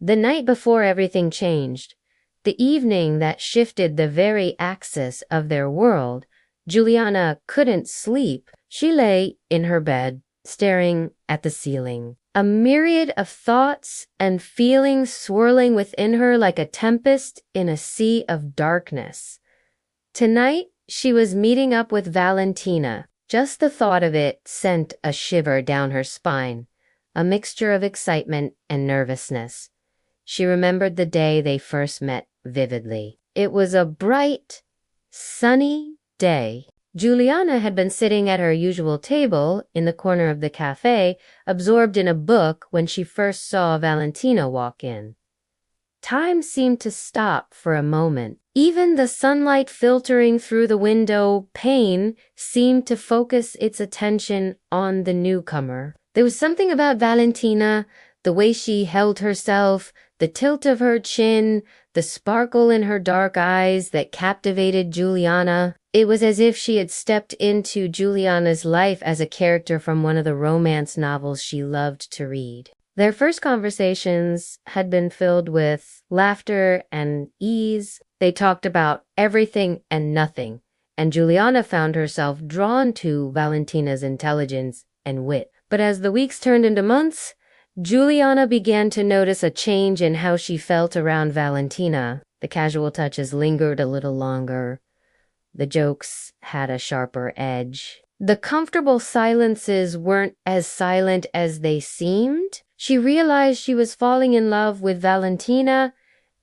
The night before everything changed, the evening that shifted the very axis of their world, Juliana couldn't sleep. She lay in her bed, staring at the ceiling. A myriad of thoughts and feelings swirling within her like a tempest in a sea of darkness. Tonight, she was meeting up with Valentina. Just the thought of it sent a shiver down her spine, a mixture of excitement and nervousness. She remembered the day they first met vividly. It was a bright, sunny day. Juliana had been sitting at her usual table in the corner of the cafe, absorbed in a book when she first saw Valentina walk in. Time seemed to stop for a moment. Even the sunlight filtering through the window pane seemed to focus its attention on the newcomer. There was something about Valentina, the way she held herself, the tilt of her chin, the sparkle in her dark eyes that captivated Juliana. It was as if she had stepped into Juliana's life as a character from one of the romance novels she loved to read. Their first conversations had been filled with laughter and ease. They talked about everything and nothing, and Juliana found herself drawn to Valentina's intelligence and wit. But as the weeks turned into months, Juliana began to notice a change in how she felt around Valentina. The casual touches lingered a little longer. The jokes had a sharper edge. The comfortable silences weren't as silent as they seemed. She realized she was falling in love with Valentina,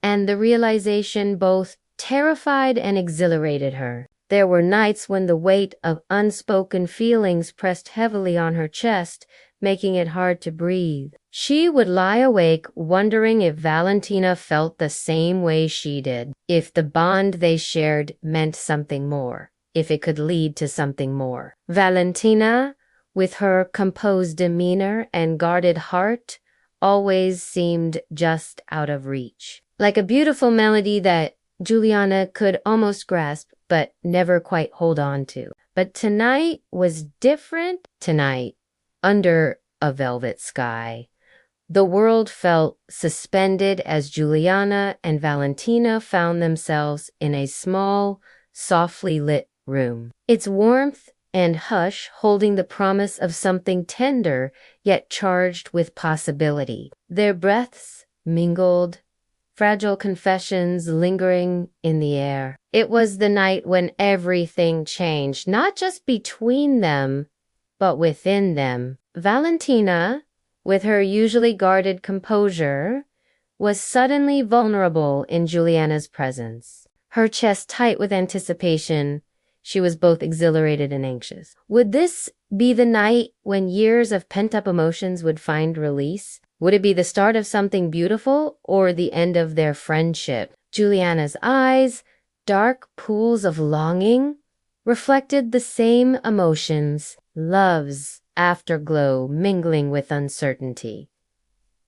and the realization both terrified and exhilarated her. There were nights when the weight of unspoken feelings pressed heavily on her chest, making it hard to breathe. She would lie awake wondering if Valentina felt the same way she did, if the bond they shared meant something more, if it could lead to something more. Valentina, with her composed demeanor and guarded heart, always seemed just out of reach. Like a beautiful melody that Juliana could almost grasp, but never quite hold on to. But tonight was different. Tonight, under a velvet sky, the world felt suspended as Juliana and Valentina found themselves in a small, softly lit room. Its warmth and hush holding the promise of something tender, yet charged with possibility. Their breaths mingled, fragile confessions lingering in the air. It was the night when everything changed, not just between them, but within them. Valentina, with her usually guarded composure, was suddenly vulnerable in Juliana's presence. Her chest tight with anticipation, she was both exhilarated and anxious. Would this be the night when years of pent-up emotions would find release? Would it be the start of something beautiful or the end of their friendship? Juliana's eyes, dark pools of longing, reflected the same emotions, love's afterglow mingling with uncertainty.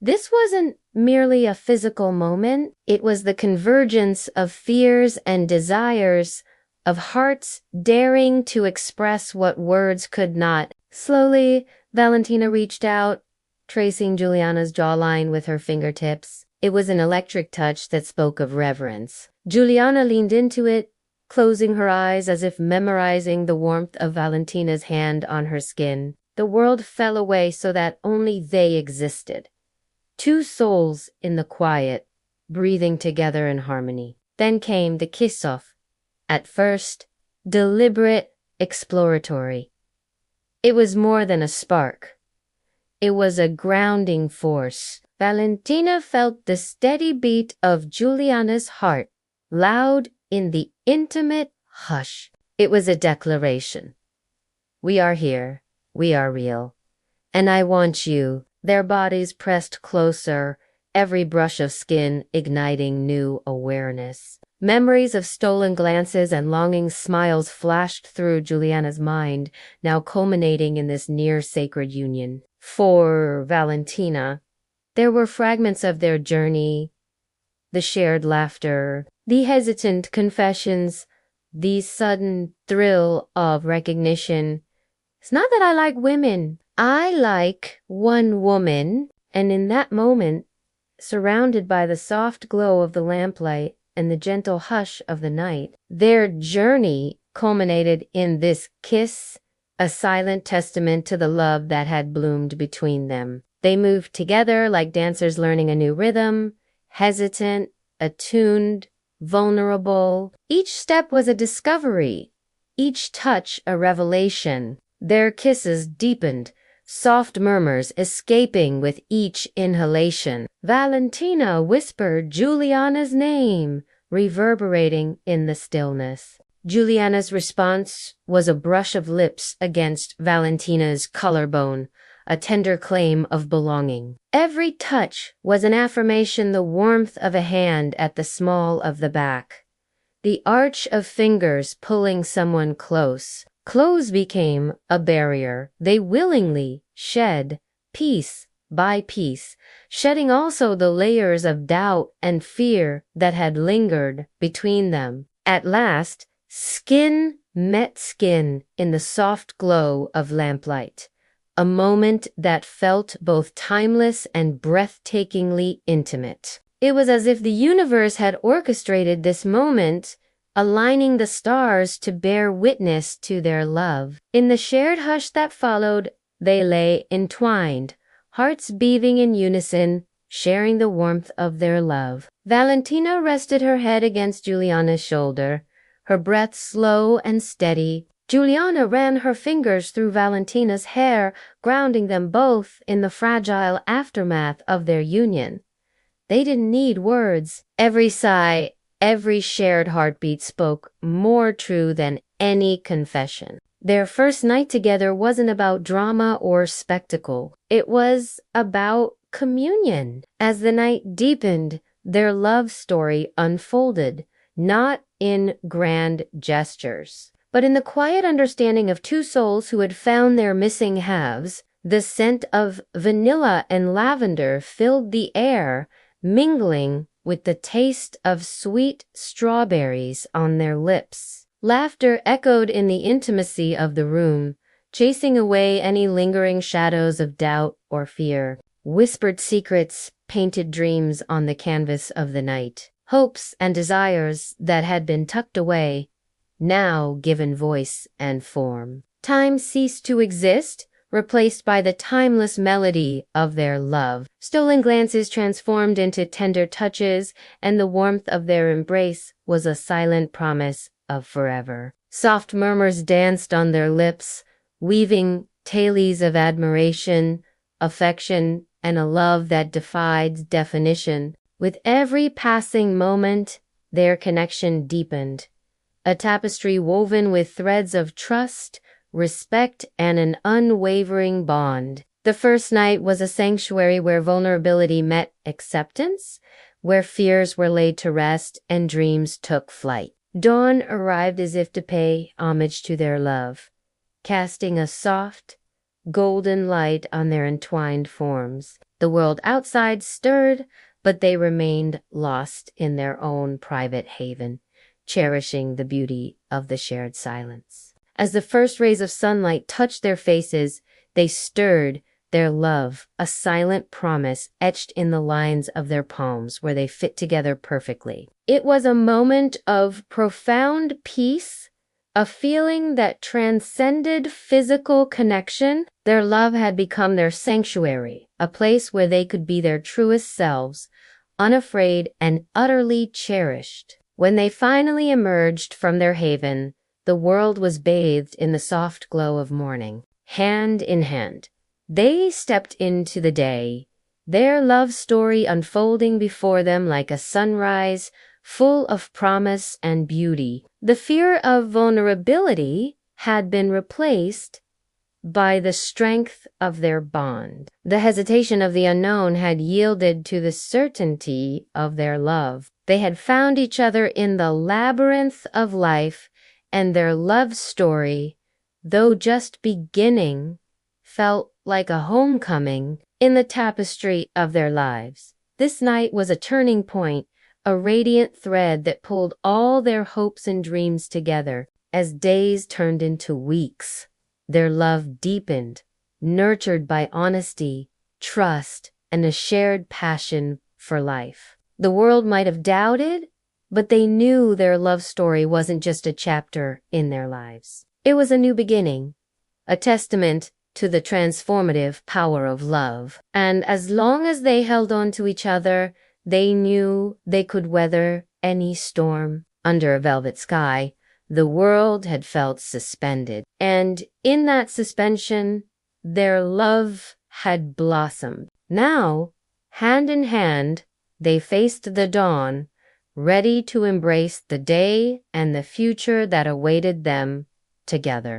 This wasn't merely a physical moment, it was the convergence of fears and desires, of hearts daring to express what words could not. Slowly, Valentina reached out, tracing Juliana's jawline with her fingertips. It was an electric touch that spoke of reverence. Juliana leaned into it, closing her eyes as if memorizing the warmth of Valentina's hand on her skin. The world fell away so that only they existed. Two souls in the quiet, breathing together in harmony. Then came the kiss-off. At first, deliberate, exploratory. It was more than a spark. It was a grounding force. Valentina felt the steady beat of Juliana's heart, loud in the intimate hush. It was a declaration. We are here. We are real. And I want you. Their bodies pressed closer, every brush of skin igniting new awareness. Memories of stolen glances and longing smiles flashed through Juliana's mind, now culminating in this near-sacred union. For Valentina, there were fragments of their journey, the shared laughter, the hesitant confessions, the sudden thrill of recognition. It's not that I like women. I like one woman, and in that moment, surrounded by the soft glow of the lamplight and the gentle hush of the night. Their journey culminated in this kiss, a silent testament to the love that had bloomed between them. They moved together like dancers learning a new rhythm, hesitant, attuned, vulnerable. Each step was a discovery, each touch a revelation. Their kisses deepened, soft murmurs escaping with each inhalation. Valentina whispered Juliana's name, reverberating in the stillness. Juliana's response was a brush of lips against Valentina's collarbone, a tender claim of belonging. Every touch was an affirmation, the warmth of a hand at the small of the back, the arch of fingers pulling someone close. Clothes became a barrier. They willingly shed piece by piece, shedding also the layers of doubt and fear that had lingered between them. At last, skin met skin in the soft glow of lamplight, a moment that felt both timeless and breathtakingly intimate. It was as if the universe had orchestrated this moment, aligning the stars to bear witness to their love. In the shared hush that followed, they lay entwined, hearts beating in unison, sharing the warmth of their love. Valentina rested her head against Juliana's shoulder, her breath slow and steady. Juliana ran her fingers through Valentina's hair, grounding them both in the fragile aftermath of their union. They didn't need words. Every sigh, every shared heartbeat spoke more true than any confession. Their first night together wasn't about drama or spectacle. It was about communion. As the night deepened, their love story unfolded, not in grand gestures, but in the quiet understanding of two souls who had found their missing halves. The scent of vanilla and lavender filled the air, mingling with the taste of sweet strawberries on their lips. Laughter echoed in the intimacy of the room, chasing away any lingering shadows of doubt or fear. Whispered secrets painted dreams on the canvas of the night. Hopes and desires that had been tucked away, now given voice and form. Time ceased to exist, replaced by the timeless melody of their love. Stolen glances transformed into tender touches, and the warmth of their embrace was a silent promise of forever. Soft murmurs danced on their lips, weaving tales of admiration, affection, and a love that defied definition. With every passing moment, their connection deepened, a tapestry woven with threads of trust, respect, and an unwavering bond. The first night was a sanctuary where vulnerability met acceptance, where fears were laid to rest and dreams took flight. Dawn arrived as if to pay homage to their love, casting a soft, golden light on their entwined forms. The world outside stirred, but they remained lost in their own private haven, cherishing the beauty of the shared silence. As the first rays of sunlight touched their faces, they stirred their love, a silent promise etched in the lines of their palms where they fit together perfectly. It was a moment of profound peace, a feeling that transcended physical connection. Their love had become their sanctuary, a place where they could be their truest selves, unafraid and utterly cherished. When they finally emerged from their haven, the world was bathed in the soft glow of morning. Hand in hand, they stepped into the day, their love story unfolding before them like a sunrise, full of promise and beauty. The fear of vulnerability had been replaced by the strength of their bond. The hesitation of the unknown had yielded to the certainty of their love. They had found each other in the labyrinth of life, and their love story, though just beginning, felt like a homecoming in the tapestry of their lives. This night was a turning point, a radiant thread that pulled all their hopes and dreams together. As days turned into weeks, their love deepened, nurtured by honesty, trust, and a shared passion for life. The world might have doubted, but they knew their love story wasn't just a chapter in their lives. It was a new beginning, a testament to the transformative power of love. And as long as they held on to each other, they knew they could weather any storm. Under a velvet sky, the world had felt suspended. And in that suspension, their love had blossomed. Now, hand in hand, they faced the dawn, ready to embrace the day and the future that awaited them together.